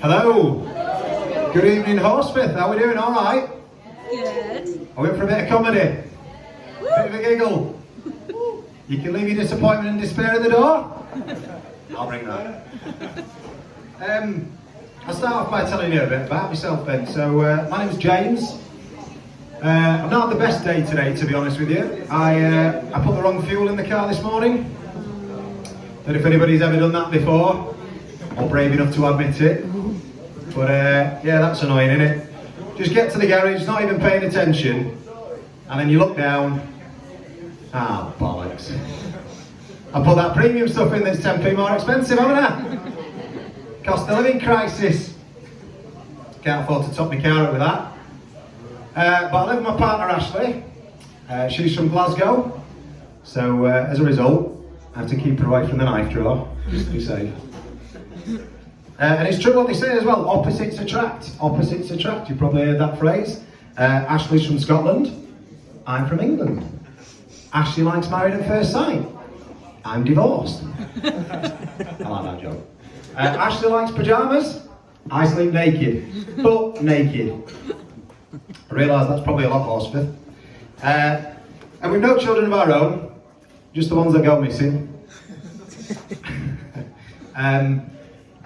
Hello. Good evening, Horsforth. How are we doing? All right? Good. Are we up for a bit of comedy? Bit of a giggle? You can leave your disappointment and despair at the door? I'll bring that. I'll start off by telling you a bit about myself then. So, my name's James. I'm not had the best day today, to be honest with you. I put the wrong fuel in the car this morning. Don't know if anybody's ever done that before, or brave enough to admit it. But yeah, that's annoying, isn't it? Just get to the garage, not even paying attention, and then you look down. Ah, bollocks. I put that premium stuff in that's 10p more expensive, haven't I? Cost of living crisis. Can't afford to top my car up with that. But I live with my partner Ashley. She's from Glasgow. So as a result, I have to keep her away from the knife drawer, just to be safe. And it's true what they say as well, opposites attract. Opposites attract, you've probably heard that phrase. Ashley's from Scotland, I'm from England. Ashley likes Married at First Sight, I'm divorced. I like that joke. Ashley likes pyjamas, I sleep naked, but naked. I realise that's probably a lot, Horsforth. And we've no children of our own, just the ones that go missing.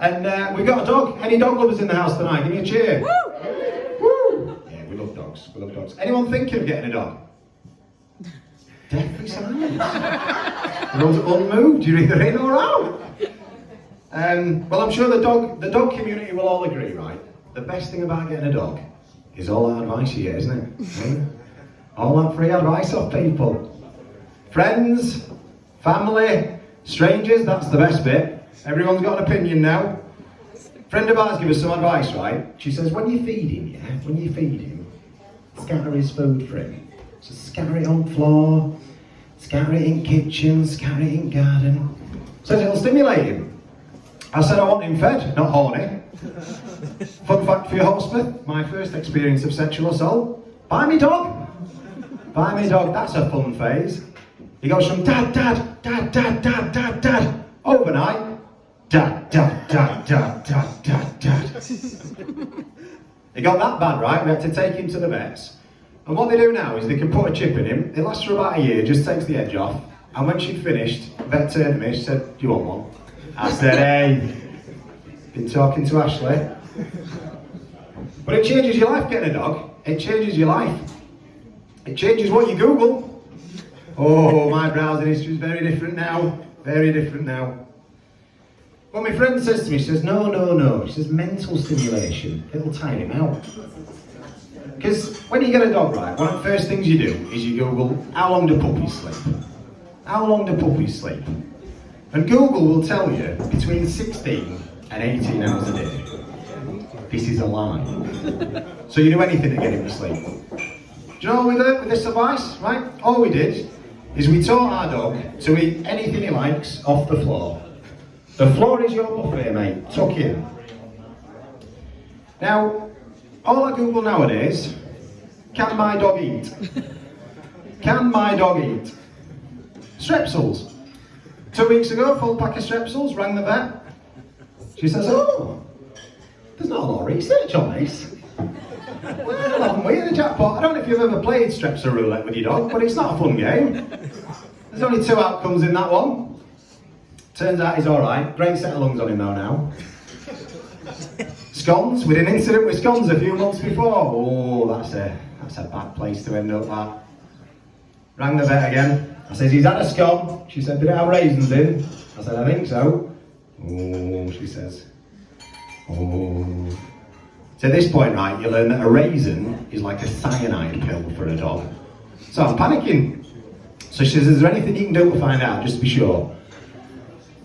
And we've got a dog. Any dog lovers in the house tonight? Give me a cheer. Woo! Woo! Yeah, we love dogs. We love dogs. Anyone thinking of getting a dog? Deathly silence. Everyone's unmoved. You're either in or out. Well, I'm sure the dog community will all agree, right? The best thing about getting a dog is all that advice you get, isn't it? All that free advice off people. Friends, family, strangers, that's the best bit. Everyone's got an opinion now. A friend of ours gave us some advice, right? She says, when you feed him, scatter his food for him. So scatter it on floor, scatter it in kitchen, scatter it in garden. Says it'll stimulate him. I said I want him fed, not horny. Fun fact for you, Horsforth, my first experience of sexual assault, buy me dog. Buy me dog, that's a fun phase. He goes from dad, dad, dad, dad, dad, dad, dad, overnight, dad, dad, dad, dad, dad, dad, dad. It got that bad, right? We had to take him to the vets. And what they do now is they can put a chip in him. It lasts for about a year, just takes the edge off. And when she'd finished, the vet turned to me, she said, do you want one? I said, hey, been talking to Ashley. But it changes your life getting a dog. It changes your life. It changes what you Google. Oh, my browsing history is very different now. Very different now. Well, my friend says to me, she says, no. She says, mental stimulation. It'll tire him out. Because when you get a dog, right, one of the first things you do is you Google, how long do puppies sleep? How long do puppies sleep? And Google will tell you between 16 and 18 hours a day. This is a lie. So you do anything to get him to sleep. Do you know what we did with this advice, right? All we did is we taught our dog to eat anything he likes off the floor. The floor is your buffet, mate. Tuck in. Now, all I Google nowadays, can my dog eat? Can my dog eat? Strepsils. 2 weeks ago, full pack of strepsils, rang the vet. She says, oh, there's not a lot of research on this. Well, haven't we in a jackpot? I don't know if you've ever played Strepsil roulette with your dog, but it's not a fun game. There's only 2 outcomes in that one. Turns out he's alright. Great set of lungs on him though now. Scones, we had an incident with scones a few months before. Oh, that's a bad place to end up at. Rang the vet again. I says, he's had a scone. She said, did it have raisins in? I said, I think so. Oh, she says. Oh. So at this point, right, you learn that a raisin is like a cyanide pill for a dog. So I'm panicking. So she says, is there anything you can do to find out, just to be sure?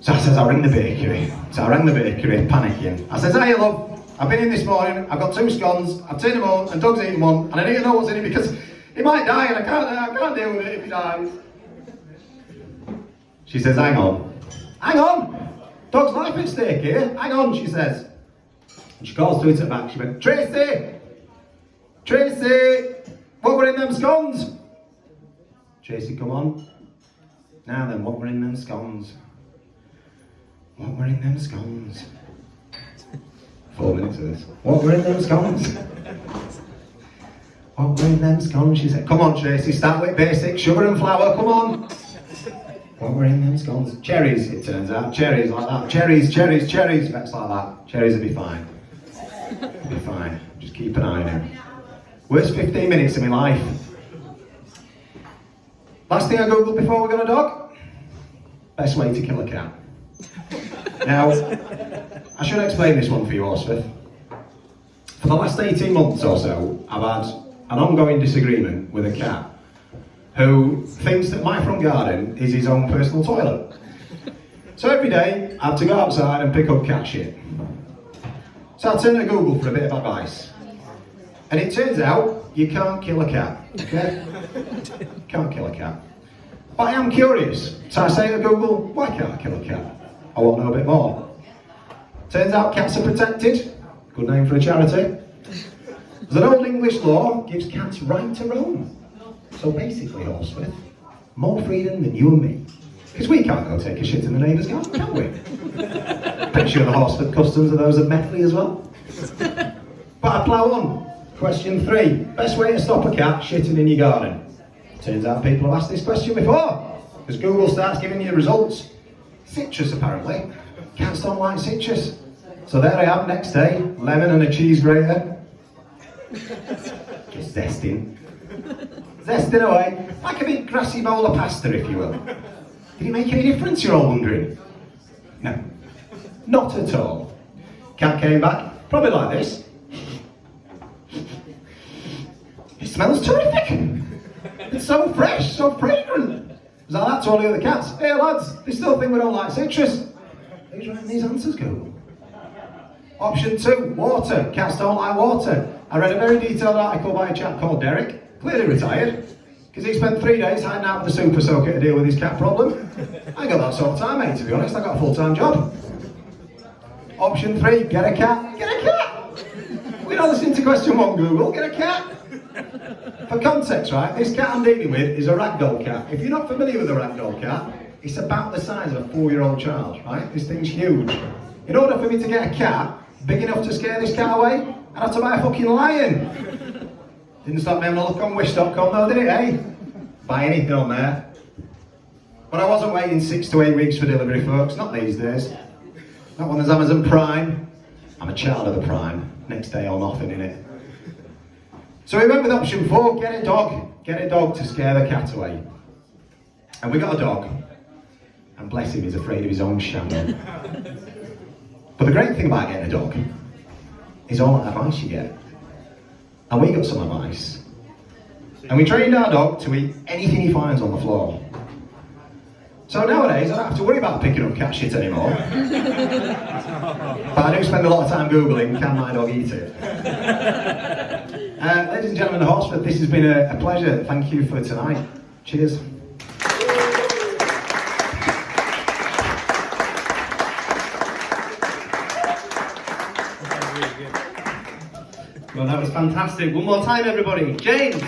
So I says, I'll ring the bakery. So I rang the bakery, panicking. I says, hey love, I've been in this morning, I've got 2 scones, I've turned them on, and Doug's eaten one, and I need to know what's in it because he might die and I can't deal with it if he dies. She says, hang on. Hang on! Dog's life at stake here. Hang on, she says. And she calls through to the back, she went, Tracy! Tracy! What were in them scones? Tracy, come on. Now then, what were in them scones? What were in them scones? 4 minutes of this. What were in them scones? What were in them scones? She said, come on Tracy, start with basic, sugar and flour, come on. What were in them scones? Cherries, it turns out. Cherries like that. Cherries, Bex like that. Cherries will be fine. It'll be fine. Just keep an eye on him. Worst 15 minutes of my life. Last thing I googled before we got a dog? Best way to kill a cat. Now, I should explain this one for you, Horsforth. For the last 18 months or so, I've had an ongoing disagreement with a cat who thinks that my front garden is his own personal toilet. So every day, I have to go outside and pick up cat shit. So I turned to Google for a bit of advice. And it turns out, you can't kill a cat, okay? Can't kill a cat. But I am curious, so I say to Google, why can't I kill a cat? I want to know a bit more. Turns out cats are protected. Good name for a charity. There's an old English law gives cats right to roam. So basically, Horsforth, more freedom than you and me. Because we can't go take a shit in the neighbour's garden, can we? Pretty sure the Horsforth customs are those of Methley as well. But I plough on. Question 3. Best way to stop a cat shitting in your garden. Turns out people have asked this question before. Because Google starts giving you results. Citrus, apparently. Cats don't like citrus. So there I am, next day, lemon and a cheese grater. Just zesting. Zesting away, like a big grassy bowl of pasta, if you will. Did it make any difference, you're all wondering? No, not at all. Cat came back, probably like this. It smells terrific. It's so fresh, so fragrant. Was like that to all the other cats. Hey lads, they still think we don't like citrus. Who's writing these answers, Google? Option 2, water. Cats don't like water. I read a very detailed article by a chap called Derek, clearly retired, because he spent 3 days hiding out with a super soaker to deal with his cat problem. I got that sort of time, mate, to be honest. I got a full-time job. Option 3, get a cat. Get a cat! We're not listening to question 1, Google. Get a cat! For context, right, this cat I'm dealing with is a ragdoll cat. If you're not familiar with a ragdoll cat, it's about the size of a 4-year-old child, right? This thing's huge. In order for me to get a cat big enough to scare this cat away, I'd have to buy a fucking lion. Didn't stop me having a look on wish.com though, did it, eh? Buy anything on there. But I wasn't waiting 6 to 8 weeks for delivery, folks, not these days. Not when there's Amazon Prime. I'm a child of the Prime. Next day or nothing in it. So we went with option 4, get a dog. Get a dog to scare the cat away. And we got a dog. And bless him, he's afraid of his own shadow. But the great thing about getting a dog is all that advice you get. And we got some advice. And we trained our dog to eat anything he finds on the floor. So nowadays, I don't have to worry about picking up cat shit anymore. But I do spend a lot of time Googling, can my dog eat it? Ladies and gentlemen of Horsforth, this has been a pleasure. Thank you for tonight. Cheers. Well, that was fantastic. One more time, everybody. James.